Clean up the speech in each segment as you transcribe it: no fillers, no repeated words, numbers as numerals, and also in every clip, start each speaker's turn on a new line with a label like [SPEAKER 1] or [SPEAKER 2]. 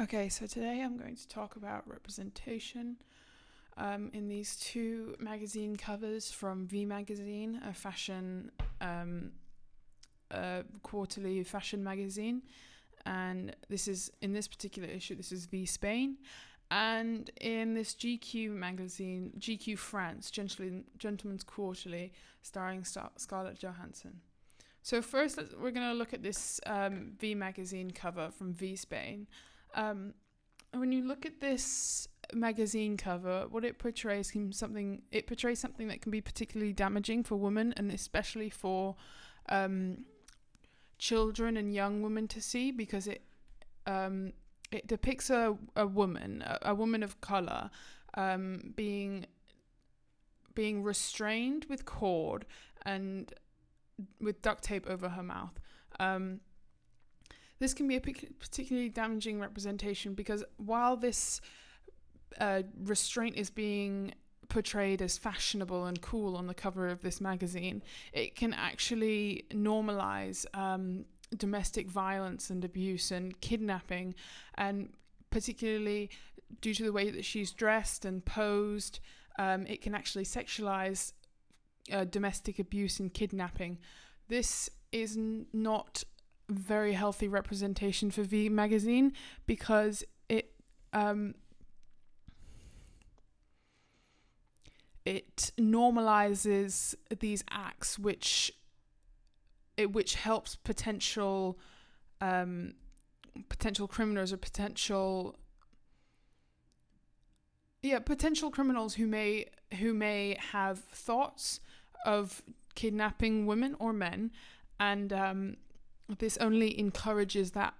[SPEAKER 1] Okay, so today I'm going to talk about representation in these two magazine covers from V Magazine, a fashion quarterly fashion magazine, and this is in this particular issue. This is V Spain, and in this GQ magazine, GQ France, Gentleman's Quarterly, starring Scarlett Johansson. So first, we're going to look at this V Magazine cover from V Spain. When you look at this magazine cover, what it portrays something that can be particularly damaging for women, and especially for children and young women to see, because it depicts a woman of color, being restrained with cord and with duct tape over her mouth. This can be a particularly damaging representation because while this restraint is being portrayed as fashionable and cool on the cover of this magazine, it can actually normalize domestic violence and abuse and kidnapping, and particularly due to the way that she's dressed and posed, it can actually sexualize domestic abuse and kidnapping. This is not very healthy representation for V Magazine because it normalizes these acts, which helps potential criminals or potential criminals who may have thoughts of kidnapping women or men, and this only encourages that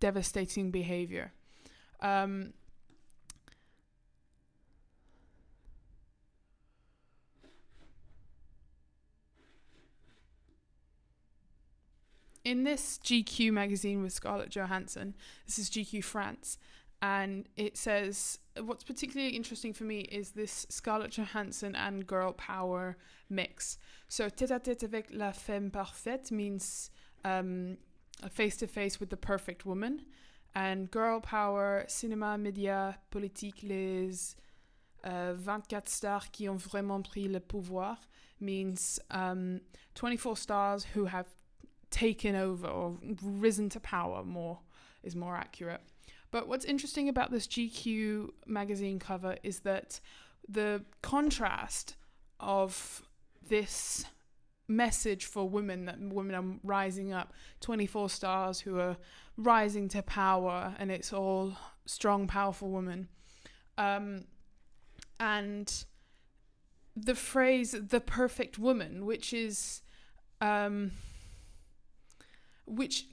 [SPEAKER 1] devastating behavior. In this GQ magazine with Scarlett Johansson, this is GQ France, and it says, what's particularly interesting for me is this Scarlett Johansson and girl power mix. So tête-à-tête avec la femme parfaite means face to face with the perfect woman, and girl power, cinéma, médias, politique, les 24 stars qui ont vraiment pris le pouvoir means 24 stars who have taken over or risen to power, is more accurate. But what's interesting about this GQ magazine cover is that the contrast of this message for women, that women are rising up, 24 stars who are rising to power, and it's all strong, powerful women. And the phrase "the perfect woman," which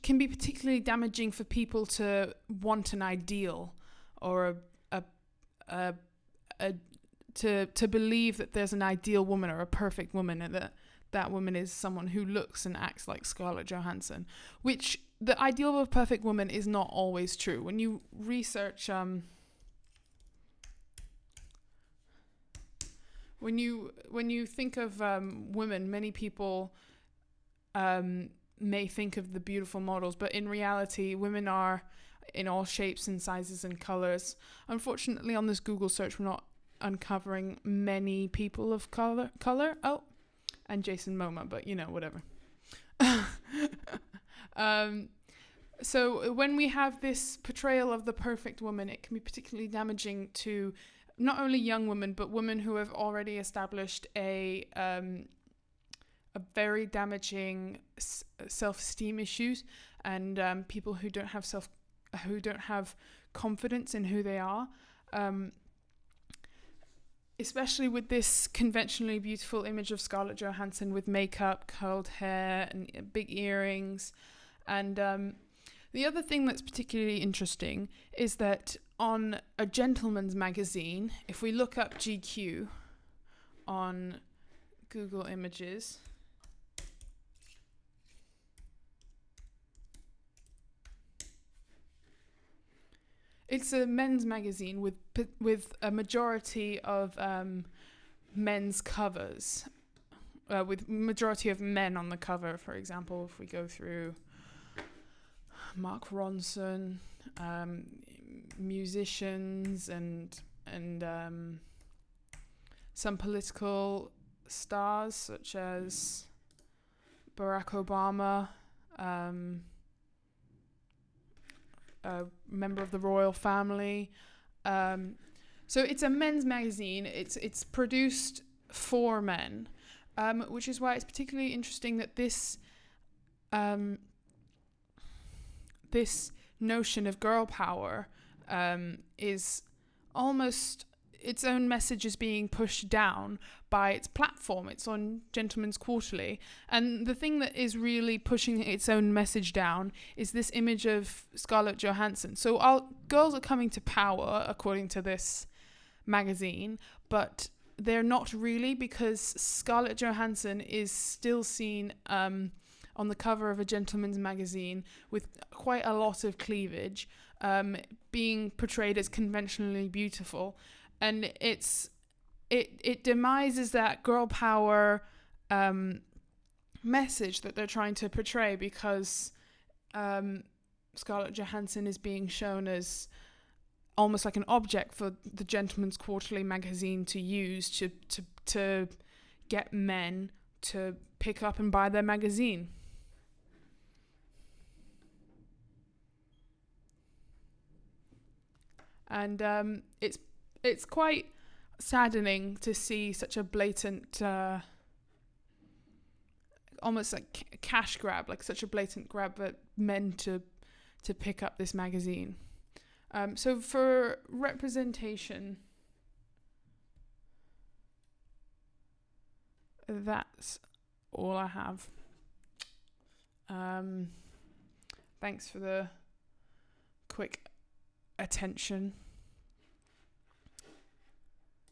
[SPEAKER 1] can be particularly damaging for people to want an ideal, or to believe that there's an ideal woman or a perfect woman, and that woman is someone who looks and acts like Scarlett Johansson, which the ideal of a perfect woman is not always true. When you research when you think of women, many people may think of the beautiful models, but in reality, women are in all shapes and sizes and colors. Unfortunately, on this Google search, we're not uncovering many people of color. Oh, and Jason Momoa, but whatever. So when we have this portrayal of the perfect woman, it can be particularly damaging to not only young women, but women who have already established a very damaging self-esteem issues, and people who don't have confidence in who they are, especially with this conventionally beautiful image of Scarlett Johansson with makeup, curled hair, and big earrings. And the other thing that's particularly interesting is that on a gentleman's magazine, if we look up GQ on Google Images, it's a men's magazine with a majority of men's covers, with majority of men on the cover. For example, if we go through Mark Ronson, musicians, and some political stars such as Barack Obama, a member of the royal family. So it's a men's magazine. It's produced for men, which is why it's particularly interesting that this this notion of girl power is almost its own message is being pushed down by its platform. It's on Gentleman's Quarterly. And the thing that is really pushing its own message down is this image of Scarlett Johansson. So girls are coming to power, according to this magazine, but they're not really, because Scarlett Johansson is still seen on the cover of a gentleman's magazine with quite a lot of cleavage, being portrayed as conventionally beautiful. And it demises that girl power message that they're trying to portray, because Scarlett Johansson is being shown as almost like an object for the Gentleman's Quarterly magazine to use to get men to pick up and buy their magazine. And it's quite saddening to see such a blatant, almost like cash grab, like such a blatant grab at men to pick up this magazine. So for representation, that's all I have. Thanks for the quick attention.